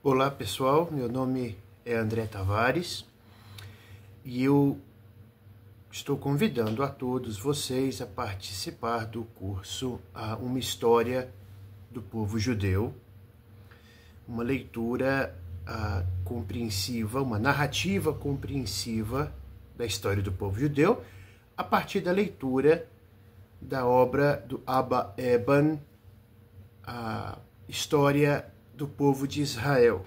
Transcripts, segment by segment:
Olá pessoal, meu nome é André Tavares e eu estou convidando a todos vocês a participar do curso Uma História do Povo Judeu, uma leitura compreensiva, uma narrativa compreensiva da história do povo judeu, a partir da leitura da obra do Abba Eban, a História do Povo de Israel.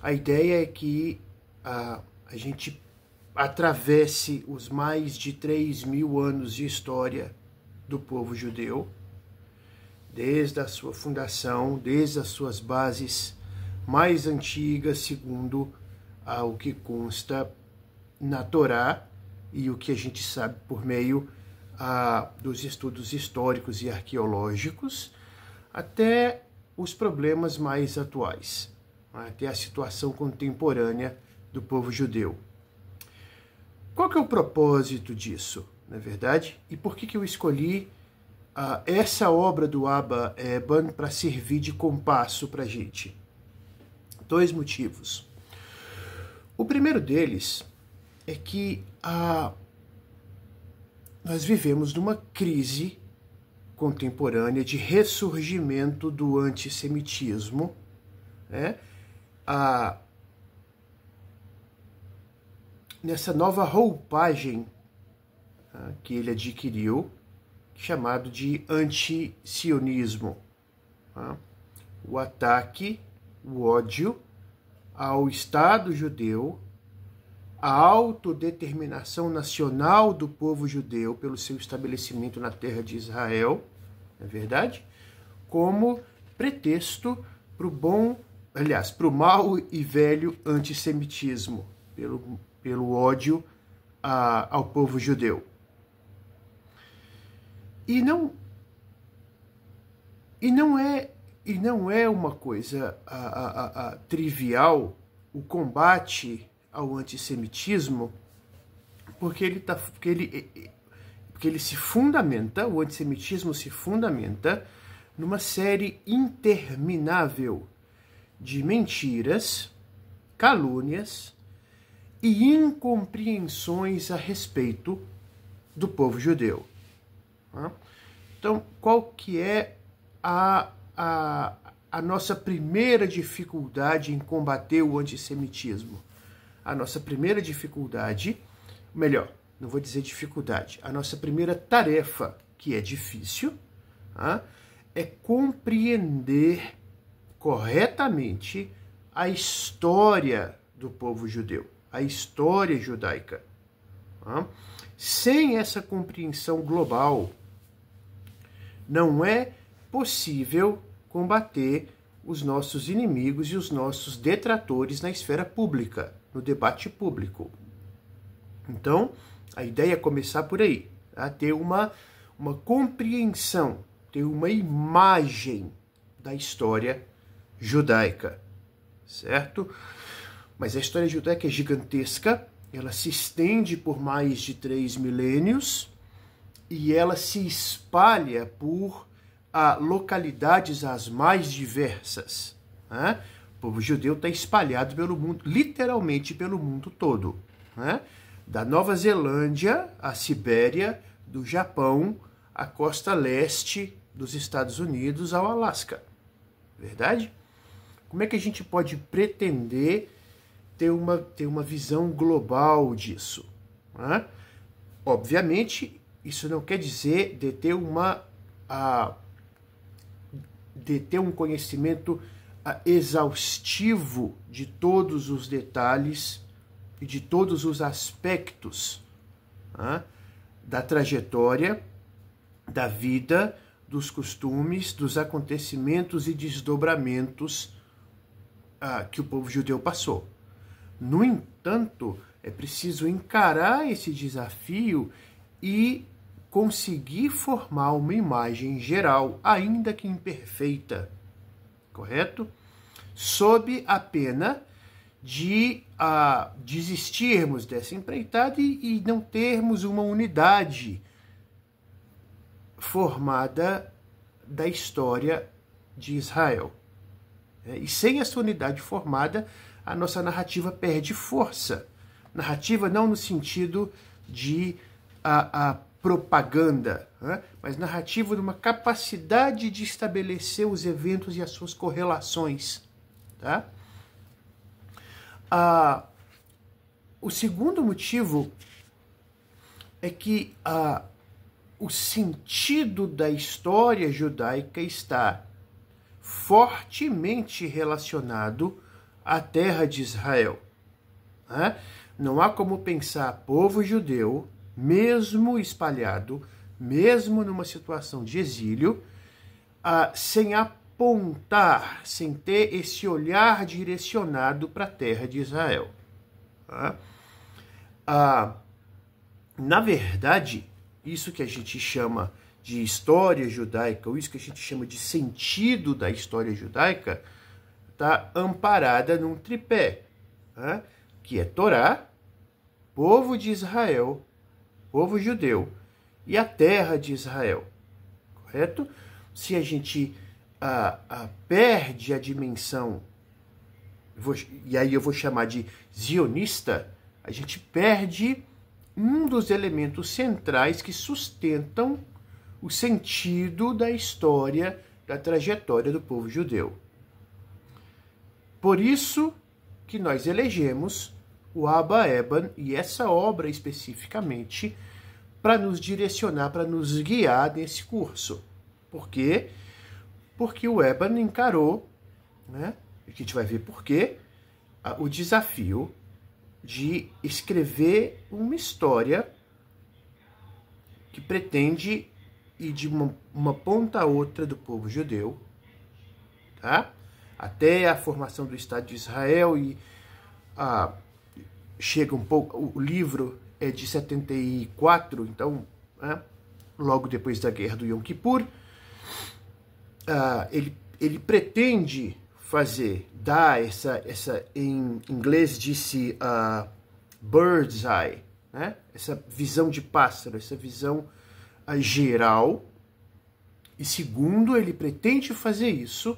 A ideia é que a gente atravesse os mais de 3.000 anos de história do povo judeu, desde a sua fundação, desde as suas bases mais antigas, segundo o que consta na Torá e o que a gente sabe por meio dos estudos históricos e arqueológicos, até os problemas mais atuais, até a situação contemporânea do povo judeu. Qual que é o propósito disso, na verdade? E por que eu escolhi essa obra do Abba Eban para servir de compasso para a gente? 2 motivos. O primeiro deles é que nós vivemos numa crise contemporânea de ressurgimento do antissemitismo, né? Nessa nova roupagem que ele adquiriu, chamado de anti-sionismo. O ataque, o ódio ao Estado judeu, a autodeterminação nacional do povo judeu pelo seu estabelecimento na terra de Israel, não é verdade? Como pretexto para o mau e velho antissemitismo, pelo ódio ao povo judeu. E não é uma coisa trivial o combate ao antissemitismo, porque ele se fundamenta, o antissemitismo se fundamenta numa série interminável de mentiras, calúnias e incompreensões a respeito do povo judeu. Então, qual que é a nossa primeira dificuldade em combater o antissemitismo? A nossa primeira dificuldade, melhor, não vou dizer dificuldade, a nossa primeira tarefa, que é difícil, é compreender corretamente a história do povo judeu, a história judaica. Sem essa compreensão global, não é possível combater os nossos inimigos e os nossos detratores na esfera pública, no debate público. Então, a ideia é começar por aí, ter uma compreensão, ter uma imagem da história judaica, certo? Mas a história judaica é gigantesca, ela se estende por mais de 3 milênios e ela se espalha por localidades as mais diversas. O povo judeu está espalhado pelo mundo, literalmente pelo mundo todo. Da Nova Zelândia à Sibéria, do Japão à costa leste dos Estados Unidos ao Alasca. Verdade? Como é que a gente pode pretender ter uma visão global disso? Obviamente, isso não quer dizer de ter um conhecimento exaustivo de todos os detalhes e de todos os aspectos da trajetória, da vida, dos costumes, dos acontecimentos e desdobramentos que o povo judeu passou. No entanto, é preciso encarar esse desafio e conseguir formar uma imagem geral, ainda que imperfeita, correto? Sob a pena de desistirmos dessa empreitada e não termos uma unidade formada da história de Israel. E sem essa unidade formada, a nossa narrativa perde força. Narrativa não no sentido de a propaganda, né? Mas narrativa de uma capacidade de estabelecer os eventos e as suas correlações. Tá? O segundo motivo é que o sentido da história judaica está fortemente relacionado à terra de Israel. Né? Não há como pensar povo judeu, mesmo espalhado, mesmo numa situação de exílio, sem apontar, sem ter esse olhar direcionado para a terra de Israel. Tá? Na verdade, isso que a gente chama de história judaica, ou isso que a gente chama de sentido da história judaica, está amparada num tripé, né? Que é Torá, povo de Israel, povo judeu, e a terra de Israel. Correto? Se a gente perde a dimensão, e aí eu vou chamar de zionista, a gente perde um dos elementos centrais que sustentam o sentido da história, da trajetória do povo judeu. Por isso que nós elegemos o Abba Eban, e essa obra especificamente, para nos direcionar, para nos guiar nesse curso. Por quê? Porque o Eban encarou, né, a gente vai ver por quê, o desafio de escrever uma história que pretende ir de uma ponta a outra do povo judeu, tá? Até a formação do Estado de Israel, e chega um pouco, o livro é de 74, então, né, logo depois da guerra do Yom Kippur, ele pretende dar essa em inglês disse bird's eye, né? Essa visão de pássaro, essa visão geral. E segundo, ele pretende fazer isso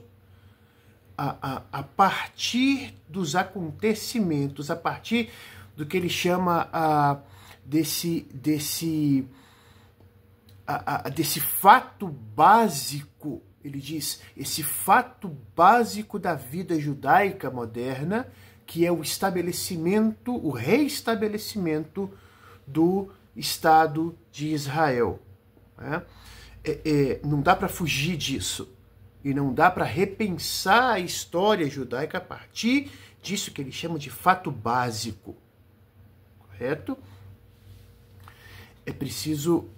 a partir dos acontecimentos, a partir do que ele chama desse fato básico. Ele diz, esse fato básico da vida judaica moderna, que é o estabelecimento, o reestabelecimento do Estado de Israel. Né? Não dá para fugir disso. E não dá para repensar a história judaica a partir disso que ele chama de fato básico. Correto? É preciso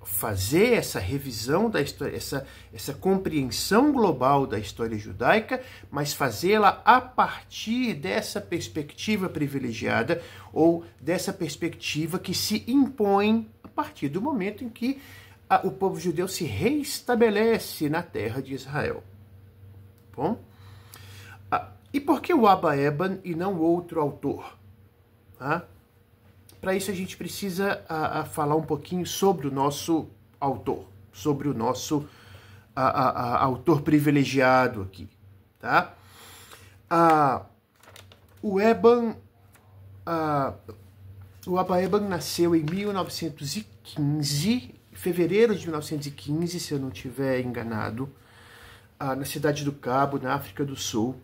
fazer essa revisão da história, essa compreensão global da história judaica, mas fazê-la a partir dessa perspectiva privilegiada, ou dessa perspectiva que se impõe a partir do momento em que o povo judeu se reestabelece na terra de Israel. Bom? E por que o Abba Eban e não outro autor? Para isso a gente precisa falar um pouquinho sobre o nosso autor, sobre o nosso autor privilegiado aqui. Tá? O Abba Eban nasceu em 1915, fevereiro de 1915, se eu não estiver enganado, na cidade do Cabo, na África do Sul.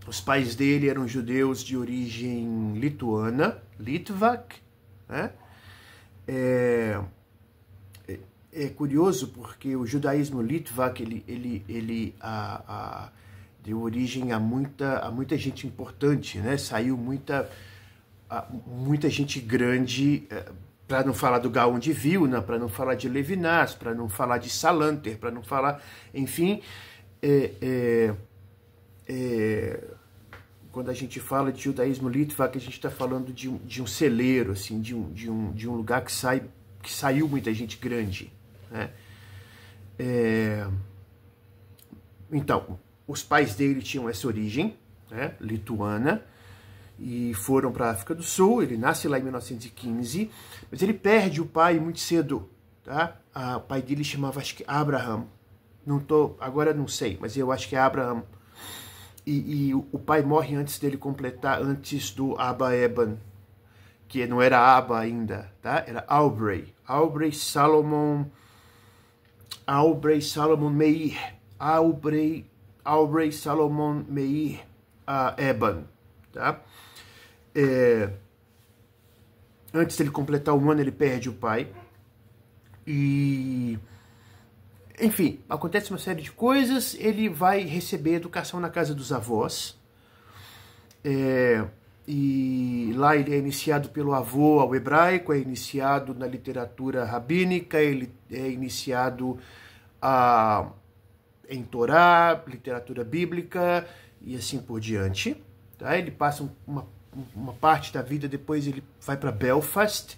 Os pais dele eram judeus de origem lituana, Litvak. Né? É curioso porque o judaísmo Litvak ele deu origem a muita gente importante, né? Saiu muita gente grande, para não falar do Gaon de Vilna, para não falar de Levinas, para não falar de Salanter, para não falar, enfim, quando a gente fala de judaísmo litvak, a gente está falando de um celeiro, assim, de um lugar que saiu muita gente grande. Né? Então, os pais dele tinham essa origem, né, lituana, e foram para a África do Sul. Ele nasce lá em 1915, mas ele perde o pai muito cedo. Tá? O pai dele chamava, acho que, Abraham. Agora não sei, mas eu acho que é Abraham. E o pai morre antes dele completar, antes do Abba Eban, que não era Abba ainda, tá? Era Aubrey Salomon Meir. Aubrey Salomon Meir Eban, tá? Antes dele completar um ano, ele perde o pai. E... enfim, acontece uma série de coisas. Ele vai receber educação na casa dos avós. E lá ele é iniciado pelo avô ao hebraico, é iniciado na literatura rabínica, ele é iniciado em Torá, literatura bíblica e assim por diante. Tá? Ele passa uma parte da vida, depois ele vai para Belfast.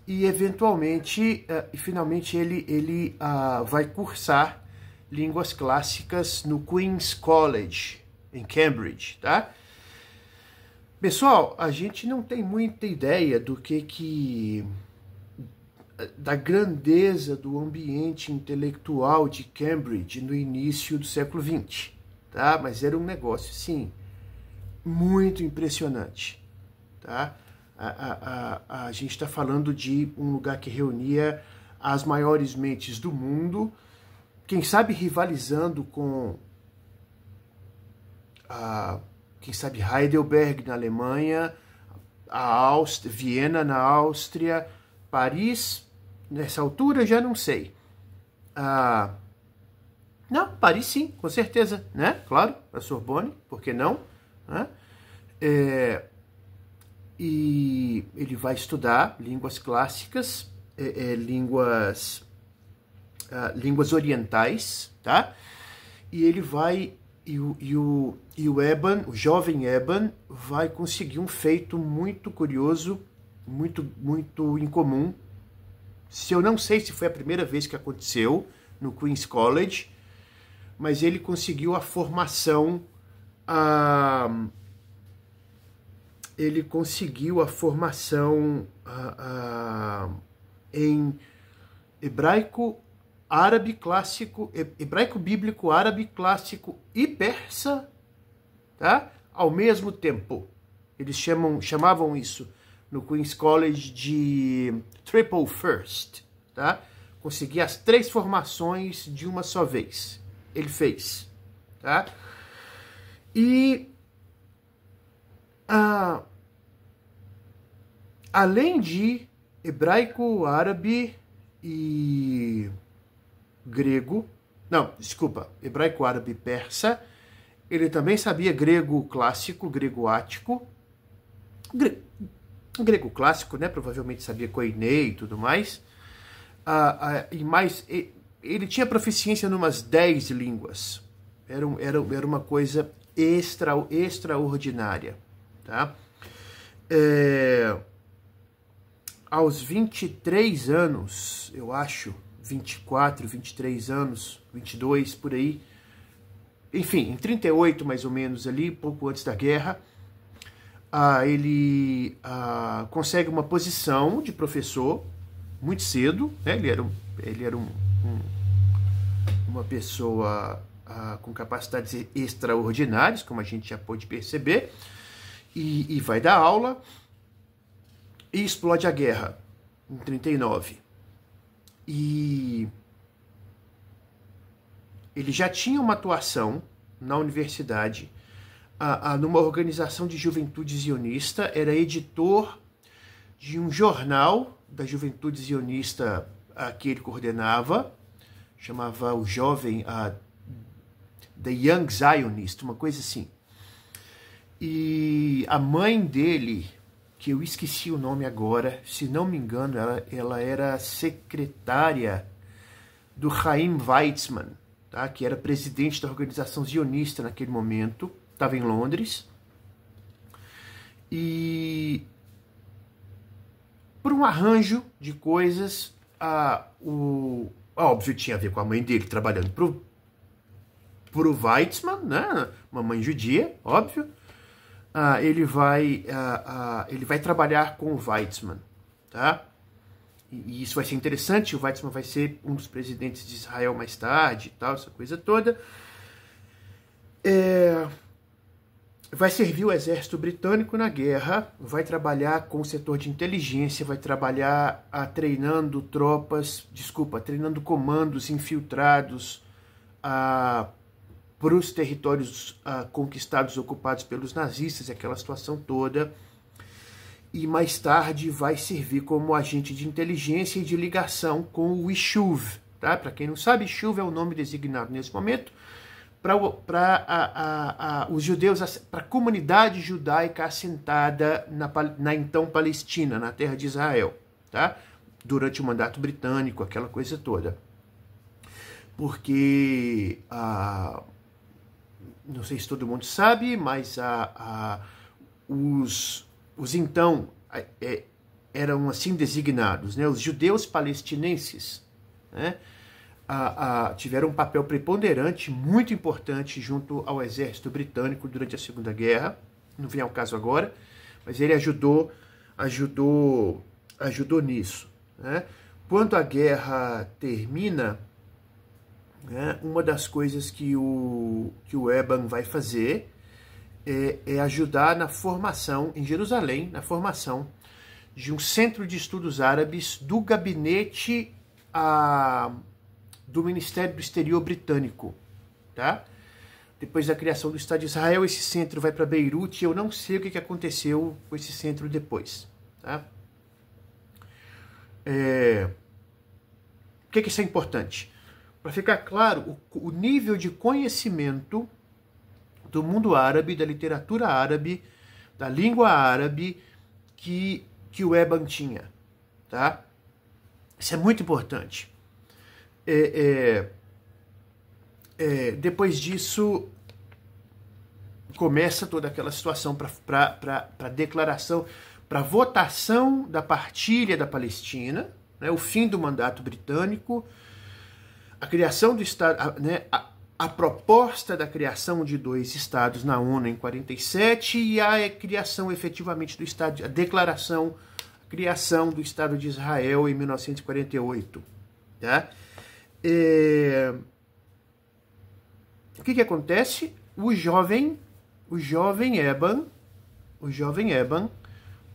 E eventualmente, finalmente, ele vai cursar línguas clássicas no Queen's College, em Cambridge, tá? Pessoal, a gente não tem muita ideia da grandeza do ambiente intelectual de Cambridge no início do século XX, tá? Mas era um negócio, sim, muito impressionante, tá? A gente está falando de um lugar que reunia as maiores mentes do mundo, quem sabe rivalizando com quem sabe Heidelberg na Alemanha, Viena na Áustria, Paris, nessa altura já não sei. Não, Paris sim, com certeza, né? Claro, a Sorbonne, por que não? Né? E ele vai estudar línguas clássicas, línguas orientais, tá? E ele vai, e o Eban, o jovem Eban, vai conseguir um feito muito curioso, muito incomum. Eu não sei se foi a primeira vez que aconteceu no Queen's College, mas ele conseguiu a formação em hebraico, árabe clássico, hebraico bíblico, árabe clássico e persa, tá? Ao mesmo tempo. Eles chamavam isso no Queen's College de Triple First, tá? Conseguir as 3 formações de uma só vez. Ele fez, tá? E além de hebraico, árabe e grego, hebraico, árabe e persa, ele também sabia grego clássico, grego ático, grego clássico, né? Provavelmente sabia koiné e tudo mais. Ele tinha proficiência em umas 10 línguas. Era uma coisa extraordinária, tá? Aos 23 anos, eu acho, 24, 23 anos, 22, por aí, enfim, em 38 mais ou menos ali, pouco antes da guerra, ele consegue uma posição de professor muito cedo, né? Ele era uma pessoa com capacidades extraordinárias, como a gente já pôde perceber, e vai dar aula, e explode a guerra em 39. E ele já tinha uma atuação na universidade, numa organização de juventude zionista, era editor de um jornal da juventude zionista que ele coordenava, chamava o jovem The Young Zionist, uma coisa assim. E a mãe dele, que eu esqueci o nome agora, se não me engano, ela era secretária do Chaim Weizmann, tá? Que era presidente da organização zionista naquele momento, estava em Londres. E por um arranjo de coisas, óbvio, tinha a ver com a mãe dele trabalhando pro Weizmann, né? Uma mãe judia, óbvio. Ele vai trabalhar com o Weizmann, tá? e isso vai ser interessante, o Weizmann vai ser um dos presidentes de Israel mais tarde e tal, essa coisa toda. Vai servir o exército britânico na guerra, vai trabalhar com o setor de inteligência, vai trabalhar treinando treinando comandos infiltrados para os territórios conquistados, ocupados pelos nazistas, aquela situação toda. E mais tarde vai servir como agente de inteligência e de ligação com o Yishuv. Tá? Para quem não sabe, Yishuv é o nome designado nesse momento para os judeus, para a comunidade judaica assentada na então Palestina, na terra de Israel, tá? Durante o mandato britânico, aquela coisa toda. Porque, não sei se todo mundo sabe, mas os então eram assim designados, né? Os judeus palestinenses, né? Tiveram um papel preponderante, muito importante, junto ao exército britânico durante a Segunda Guerra. Não vem ao caso agora, mas ele ajudou nisso, né? Quando a guerra termina, né, uma das coisas que o Eban vai fazer é ajudar na formação, em Jerusalém, na formação de um centro de estudos árabes do gabinete do Ministério do Exterior britânico, tá? Depois da criação do Estado de Israel, esse centro vai para Beirute, e eu não sei o que aconteceu com esse centro depois, tá? Por que isso é importante? Para ficar claro, o nível de conhecimento do mundo árabe, da literatura árabe, da língua árabe que o Eban tinha, tá? Isso é muito importante. Depois disso, começa toda aquela situação para declaração, para votação da partilha da Palestina, né, o fim do mandato britânico, a criação do Estado, né, a proposta da criação de 2 estados na ONU em 47 e a criação efetivamente do Estado, a criação do Estado de Israel em 1948, tá? O que acontece? O jovem Eban,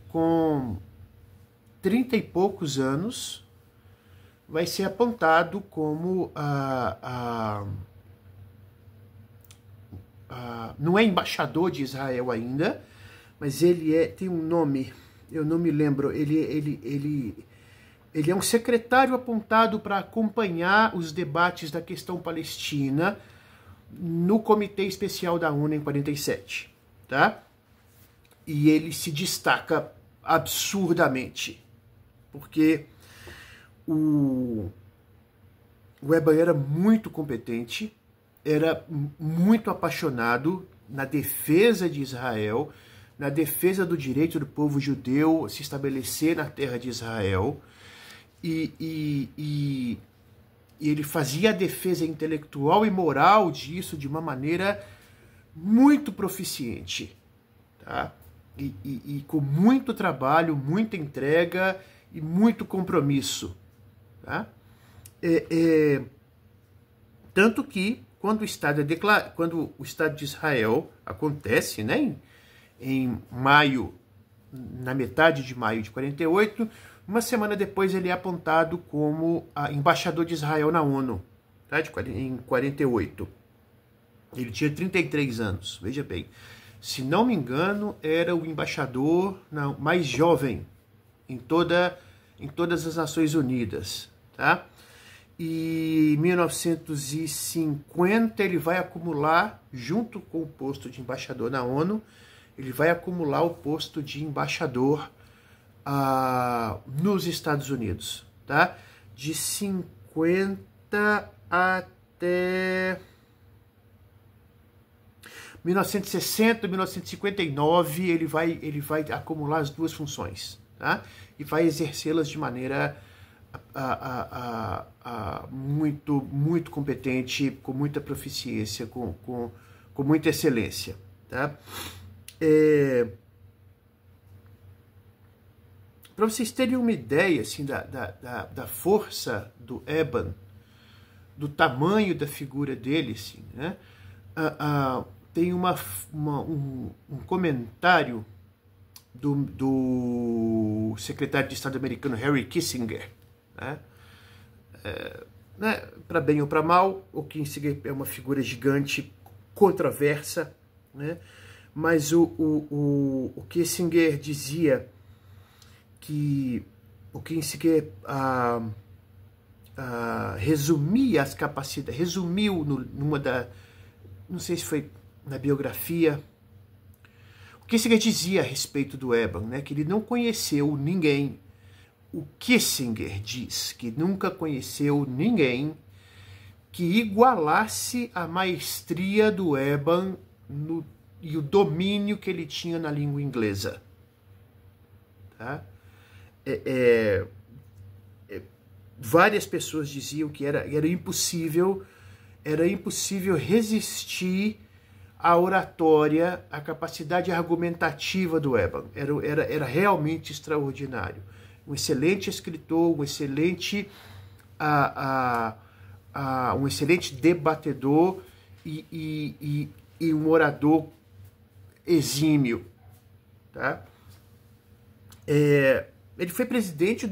com 30 e poucos anos, vai ser apontado como não é embaixador de Israel ainda, mas ele tem um nome, eu não me lembro, ele é um secretário apontado para acompanhar os debates da questão palestina no Comitê Especial da ONU em 47, tá? E ele se destaca absurdamente, porque o Eban era muito competente, era muito apaixonado na defesa de Israel, na defesa do direito do povo judeu a se estabelecer na terra de Israel, e ele fazia a defesa intelectual e moral disso de uma maneira muito proficiente, tá? E com muito trabalho, muita entrega e muito compromisso, tá? Tanto que quando o Estado de Israel acontece, né, em maio, na metade de maio de 48, uma semana depois ele é apontado como embaixador de Israel na ONU, tá, em 48. Ele tinha 33 anos, veja bem. Se não me engano, era o embaixador mais jovem em todas as Nações Unidas, tá? E em 1950 ele vai acumular, junto com o posto de embaixador na ONU, ele vai acumular o posto de embaixador nos Estados Unidos, tá? De 50 até 1960, 1959, ele vai acumular as duas funções, tá? E vai exercê-las de maneira muito, muito competente, com muita proficiência, com muita excelência, tá? Para vocês terem uma ideia assim, da força do Eban, do tamanho da figura dele, assim, né? Tem um comentário do secretário de Estado americano Henry Kissinger, né? Para bem ou para mal, o Kissinger é uma figura gigante, controversa, né? Mas o Kissinger dizia que o Kissinger resumia as capacidades, resumiu não sei se foi na biografia, o Kissinger dizia a respeito do Eban, né, que ele não conheceu ninguém. O Kissinger diz que nunca conheceu ninguém que igualasse a maestria do Eban e o domínio que ele tinha na língua inglesa. Tá? Várias pessoas diziam que era impossível resistir à oratória, à capacidade argumentativa do Eban. Era realmente extraordinário. Um excelente escritor, um excelente debatedor e um orador exímio. Tá? Ele foi presidente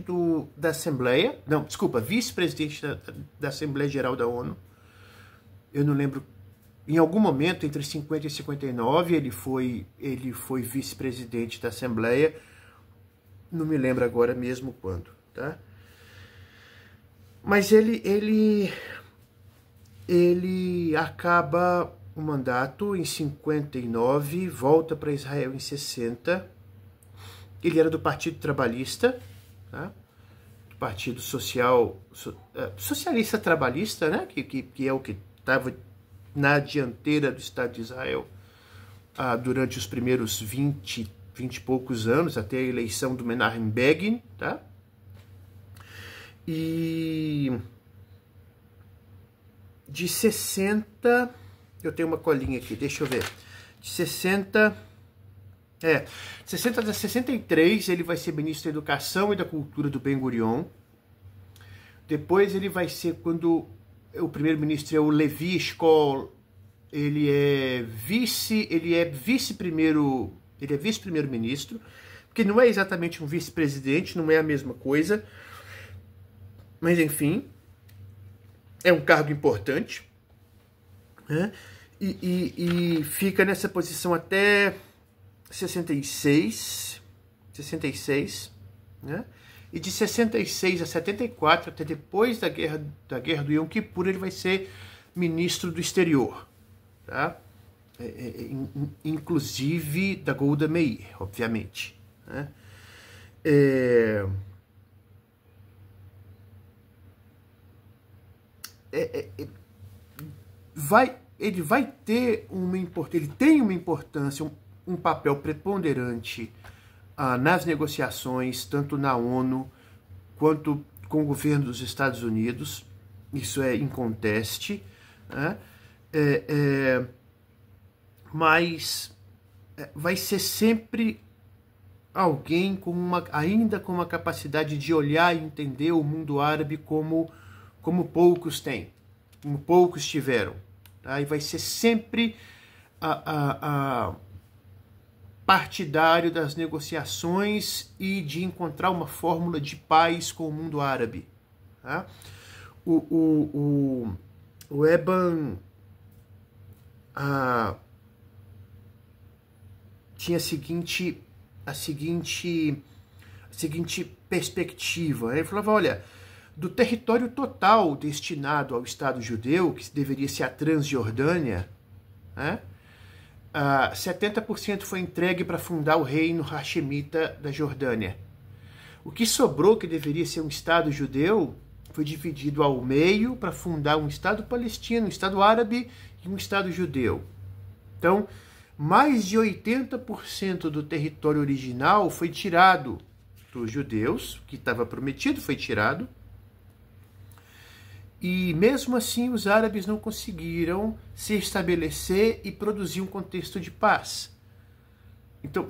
da Assembleia, não, desculpa, vice-presidente da Assembleia Geral da ONU. Eu não lembro, em algum momento, entre 50 e 59, ele foi vice-presidente da Assembleia, não me lembro agora mesmo quando, tá? Mas ele acaba o mandato em 59, volta para Israel em 60. Ele era do Partido Trabalhista, tá? Do Partido Socialista Trabalhista, né? Que é o que estava na dianteira do Estado de Israel durante os primeiros 20 e poucos anos, até a eleição do Menachem Begin, tá? E de 60, eu tenho uma colinha aqui, deixa eu ver. De 60 a 63, ele vai ser ministro da Educação e da Cultura do Ben-Gurion. Depois ele vai ser, quando o primeiro-ministro é o Levi Eshkol, ele é vice-primeiro-ministro, porque não é exatamente um vice-presidente, não é a mesma coisa, mas enfim, é um cargo importante, né? E fica nessa posição até 66, né? E de 66 a 74, até depois da guerra do Yom Kippur, ele vai ser ministro do exterior, tá? Inclusive da Golda Meir, obviamente, né? Ele tem uma importância, um papel preponderante nas negociações, tanto na ONU quanto com o governo dos Estados Unidos. Isso é inconteste, né? Mas vai ser sempre alguém ainda com uma capacidade de olhar e entender o mundo árabe como poucos têm, como poucos tiveram. Tá? E vai ser sempre partidário das negociações e de encontrar uma fórmula de paz com o mundo árabe. Tá? O Eban tinha a seguinte perspectiva. Ele falava, olha, do território total destinado ao Estado judeu, que deveria ser a Transjordânia, né? 70% foi entregue para fundar o reino hashemita da Jordânia. O que sobrou, que deveria ser um Estado judeu, foi dividido ao meio para fundar um Estado palestino, um Estado árabe e um Estado judeu. Então, mais de 80% do território original foi tirado dos judeus, que estava prometido, foi tirado. E mesmo assim os árabes não conseguiram se estabelecer e produzir um contexto de paz. Então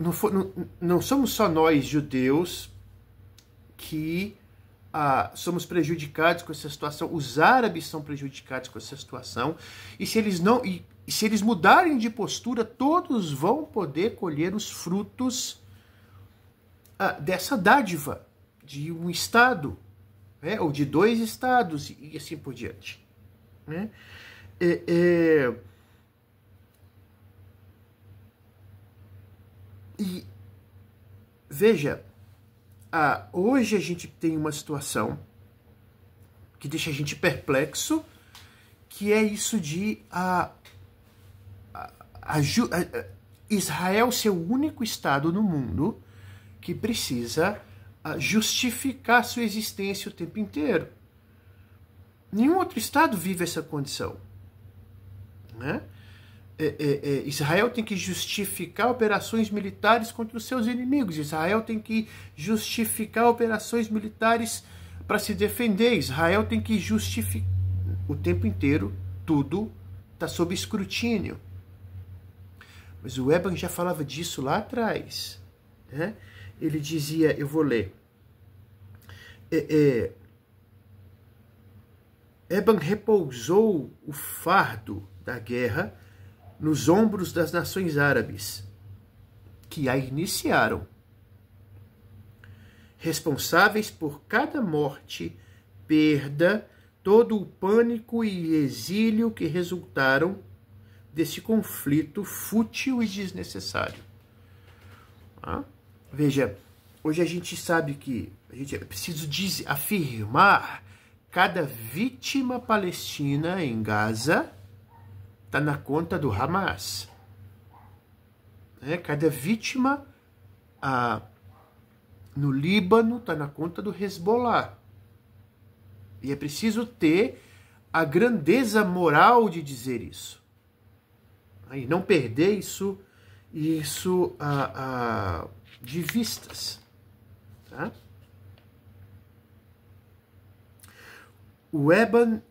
não somos só nós judeus que somos prejudicados com essa situação, os árabes são prejudicados com essa situação, e se eles mudarem de postura, todos vão poder colher os frutos dessa dádiva de um Estado, né, ou de 2 estados, e assim por diante. Né? E veja, hoje a gente tem uma situação que deixa a gente perplexo, que é isso de Israel ser o único Estado no mundo que precisa justificar sua existência o tempo inteiro. Nenhum outro Estado vive essa condição. Né? Israel tem que justificar operações militares contra os seus inimigos. Israel tem que justificar operações militares para se defender. Israel tem que justificar o tempo inteiro. Tudo está sob escrutínio. Mas o Eban já falava disso lá atrás. Né? Ele dizia, eu vou ler. Eban repousou o fardo da guerra nos ombros das nações árabes, que a iniciaram, responsáveis por cada morte, perda, todo o pânico e exílio que resultaram desse conflito fútil e desnecessário. Veja, hoje a gente sabe que é preciso afirmar cada vítima palestina em Gaza está na conta do Hamas. Cada vítima no Líbano está na conta do Hezbollah. E é preciso ter a grandeza moral de dizer isso. E não perder isso de vistas. Tá? O Eban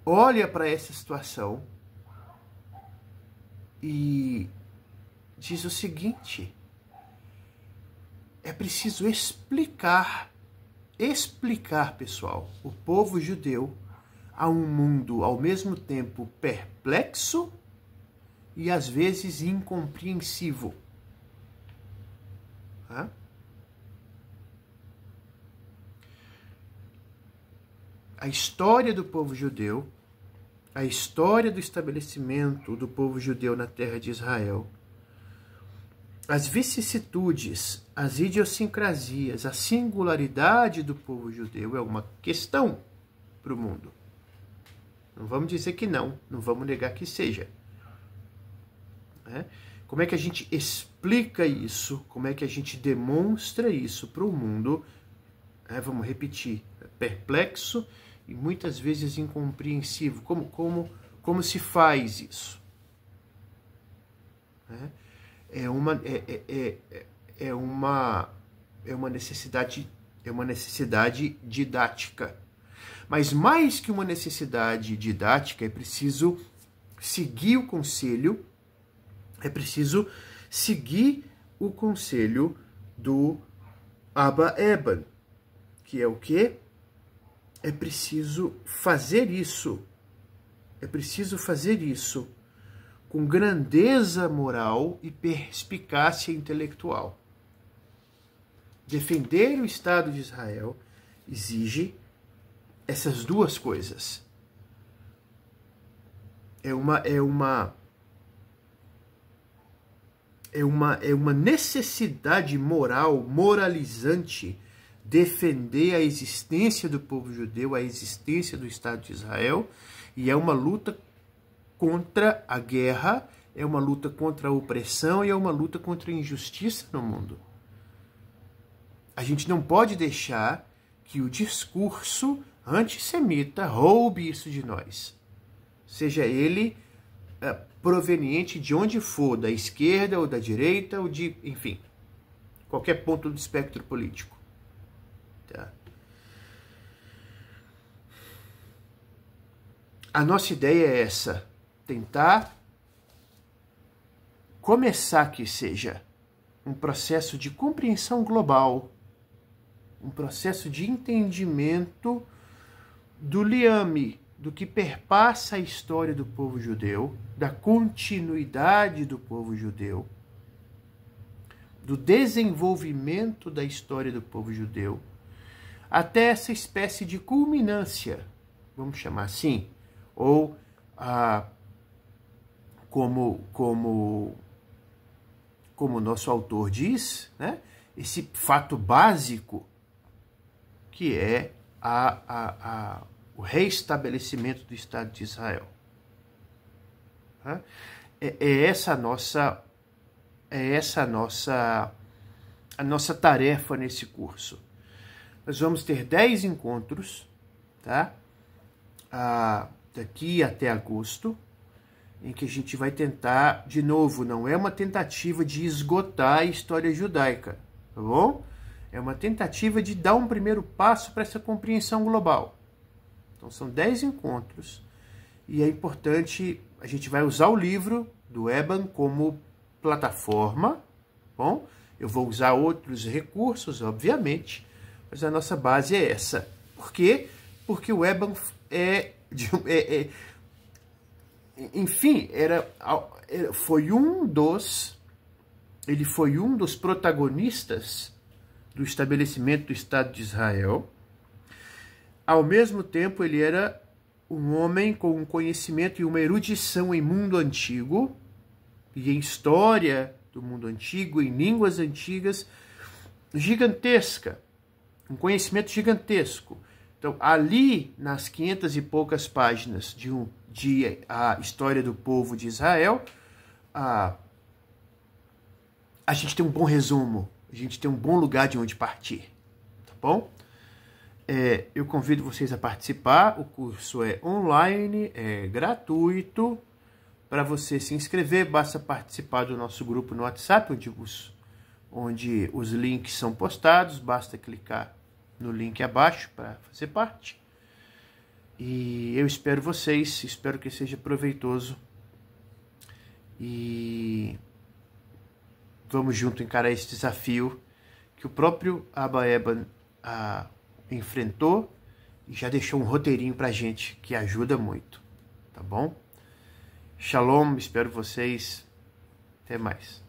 olha para essa situação e diz o seguinte: é preciso explicar, pessoal, o povo judeu a um mundo ao mesmo tempo perplexo e às vezes incompreensivo. A história do povo judeu, a história do estabelecimento do povo judeu na terra de Israel, as vicissitudes, as idiosincrasias, a singularidade do povo judeu é uma questão para o mundo. Não vamos dizer que não vamos negar que seja. Como é que a gente explica isso? Como é que a gente demonstra isso para o mundo? Vamos repetir, perplexo e muitas vezes incompreensivo. Como se faz isso? É uma necessidade didática. Mas mais que uma necessidade didática, é preciso seguir o conselho, do Abba Eban, que é o quê? É preciso fazer isso. Com grandeza moral e perspicácia intelectual. Defender o Estado de Israel exige essas duas coisas. É uma necessidade moral, moralizante, defender a existência do povo judeu, a existência do Estado de Israel, e é uma luta contra a guerra, é uma luta contra a opressão e é uma luta contra a injustiça no mundo. A gente não pode deixar que o discurso antissemita roube isso de nós. Seja ele proveniente de onde for, da esquerda ou da direita, ou de, enfim, qualquer ponto do espectro político. Tá? A nossa ideia é essa, tentar começar que seja um processo de compreensão global, um processo de entendimento do liame, do que perpassa a história do povo judeu, da continuidade do povo judeu, do desenvolvimento da história do povo judeu, até essa espécie de culminância, vamos chamar assim, ou como o nosso autor diz, né, esse fato básico que é o reestabelecimento do Estado de Israel. É essa a nossa tarefa nesse curso. Nós vamos ter 10 encontros, tá? Daqui até agosto, em que a gente vai tentar, de novo, não é uma tentativa de esgotar a história judaica, tá bom? É uma tentativa de dar um primeiro passo para essa compreensão global. Então são 10 encontros e é importante, a gente vai usar o livro do Eban como plataforma, bom? Eu vou usar outros recursos, obviamente, mas a nossa base é essa. Por quê? Porque o Eban ele foi um dos protagonistas do estabelecimento do Estado de Israel. Ao mesmo tempo, ele era um homem com um conhecimento e uma erudição em mundo antigo e em história do mundo antigo, em línguas antigas, gigantesca, um conhecimento gigantesco. Então, ali, nas 500 e poucas páginas de a história do povo de Israel, a gente tem um bom resumo, a gente tem um bom lugar de onde partir, tá bom? Eu convido vocês a participar, o curso é online, é gratuito. Para você se inscrever, basta participar do nosso grupo no WhatsApp, onde os links são postados, basta clicar no link abaixo para fazer parte. E eu espero vocês, espero que seja proveitoso. E vamos junto encarar esse desafio que o próprio Abba Eban enfrentou e já deixou um roteirinho para a gente que ajuda muito, tá bom? Shalom, espero vocês. Até mais.